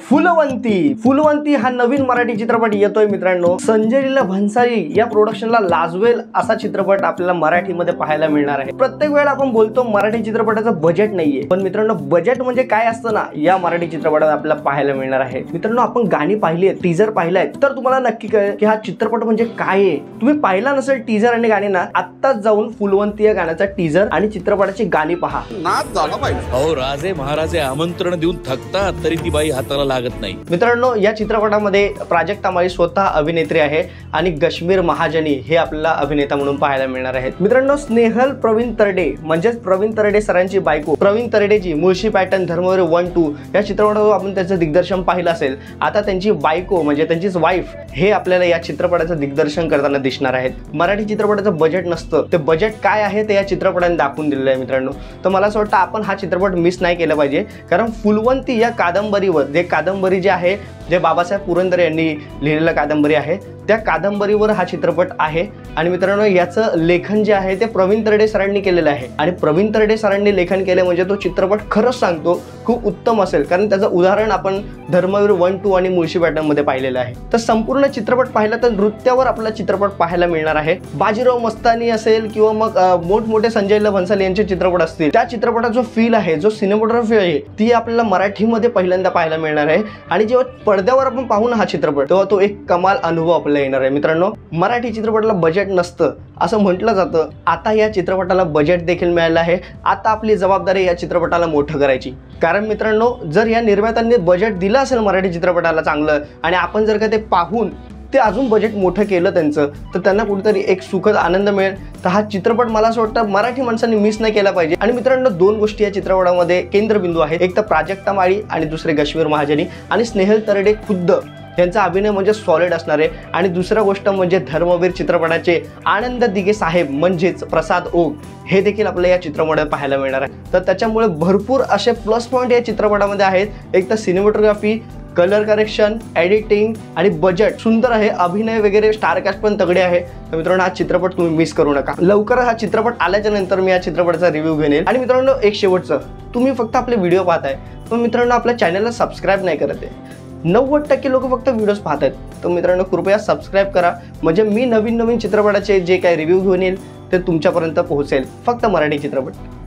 फुलवंती फुलवंती हा नवीन मराठी चित्रपट येतोय मित्रांनो। संजय लीला भन्साळी या प्रोडक्शनला लाजवेल असा चित्रपट आपल्याला मराठीमध्ये पाहायला मिळणार आहे। प्रत्येक वेळेला आपण बोलतो मराठी चित्रपटाचं बजेट नाहीये, पण मित्रांनो बजेट म्हणजे काय असतं ना, या मराठी चित्रपटात आपल्याला पाहायला मिळणार आहे। मित्रांनो आपण गाणी पाहिली आहेत, टीजर पाहिलाय, तर तुम्हाला नक्की कळेल की हा चित्रपट म्हणजे काय आहे। तुम्ही पाहिला नसेल टीजर आणि गाणी ना, आत्ताच जाऊन फुलवंती या गाण्याचा टीजर आणि चित्रपटाची गाणी पहा। नाच झाला पाहिजे। अहो राजे महाराजे आमंत्रण देऊन थकतात तरी ती बाई हाताला लागत नाही। मित्रांनो या चित्रपटामध्ये प्राजक्ता माळी स्वतः अभिनेत्री आहे आणि गश्मीर महाजनी हे आपल्याला अभिनेता म्हणून पाहायला मिळणार आहेत। मित्रांनो स्नेहल प्रवीण तरडे म्हणजे प्रवीण तरडे सरांची बायको प्रवीण तरडेजी मुळशी पॅटर्न धर्मवीर 1-2 या चित्रपटावर आपण त्याचं दिग्दर्शन पाहिलं असेल। आता त्यांची बायको म्हणजे त्यांचीच वाईफ हे आपल्याला या चित्रपटाचं दिग्दर्शन करताना दिसणार आहेत। मराठी चित्रपटाचं बजेट नसतं, ते बजेट काय आहे ते या चित्रपटाने दाखवून दिलेलं आहे मित्रांनो। तर मला असं वाटतं आपण हा चित्रपट मिस नाही केला पाहिजे, कारण फुलवंती या कादंबरीवर कादंबरी जी आहे जे बाबासाहेब पुरंदरे यांनी लिहिलेलं कादंबरी आहे, त्या कादंबरीवर हा चित्रपट आहे। आणि मित्रांनो याचं लेखन जे आहे ते प्रवीण तरडे सरांनी केलेलं आहे आणि प्रवीण तरडे सरांनी लेखन केले म्हणजे तो चित्रपट खरंच सांगतो खूप उत्तम असेल, कारण त्याचं उदाहरण आपण धर्मवीर 1-2 आणि मुळशी पॅटर्न मध्ये पाहिलेलं आहे। तर संपूर्ण चित्रपट पाहिला तर नृत्यावर आपला चित्रपट पाहायला मिळणार आहे। बाजीराव मस्तानी असेल किंवा मग मोठमोठे संजय लीला भन्साळी यांचे चित्रपट असतील, त्या चित्रपटाचा जो फील आहे, जो सिनेमॅटोग्राफी आहे, ती आपल्याला मराठीमध्ये पहिल्यांदा पाहायला मिळणार आहे। आणि जेव्हा पडद्यावर आपण पाहू ना हा चित्रपट, तेव्हा तो एक कमाल अनुभव आपल्याला येणार आहे। मित्रांनो मराठी चित्रपटाला बजेट नसतं असं म्हटलं जातं, आता या चित्रपटाला बजेट देखील मिळालं आहे। आता आपली जबाबदारी या चित्रपटाला मोठं करायची, कारण मित्रांनो जर या निर्मात्यांनी बजेट दिलं असेल मराठी चित्रपटाला चांगलं आणि आपण जर का ते पाहून ते अजून बजेट मोठं केलं त्यांचं, तर त्यांना कुठेतरी एक सुखद आनंद मिळेल। तर हा चित्रपट मला असं वाटतं मराठी माणसांनी मिस नाही केला पाहिजे। आणि मित्रांनो दोन गोष्टी या चित्रपटामध्ये केंद्रबिंदू आहेत, एक तर प्राजक्ता माळी आणि दुसरे गश्मीर महाजनी आणि स्नेहल तरडे खुद्द यांचा अभिनय म्हणजे सॉलिड असणार आहे। आणि दुसरा गोष्ट म्हणजे धर्मवीर चित्रपटाचे आनंद दिघे साहेब म्हणजेच प्रसाद ओक हे देखील आपल्याला या चित्रपटात पाहायला मिळणार आहे। तर त्याच्यामुळे भरपूर असे प्लस पॉईंट या चित्रपटामध्ये आहेत। एक तर सिनेमॅटोग्राफी, कलर करेक्शन, एडिटिंग आणि बजेट सुंदर आहे, अभिनय वगैरे स्टार कास्ट पण तगडे आहे। तर मित्रांनो हा चित्रपट तुम्ही मिस करू नका। लवकरच हा चित्रपट आल्याच्या नंतर मी या चित्रपटाचा रिव्ह्यू घेईन। आणि मित्रांनो एक शेवटचं, तुम्ही फक्त आपले व्हिडिओ पाहताय पण मित्रांनो आपल्या चॅनलला सबस्क्राईब नाही करत आहे। 90% लोक फक्त व्हिडिओज पाहत आहेत, तर मित्रांनो कृपया सबस्क्राईब करा, म्हणजे मी नवीन चित्रपटाचे जे काही रिव्ह्यू घेऊन येईल ते तुमच्यापर्यंत पोहोचेल, फक्त मराठी चित्रपट।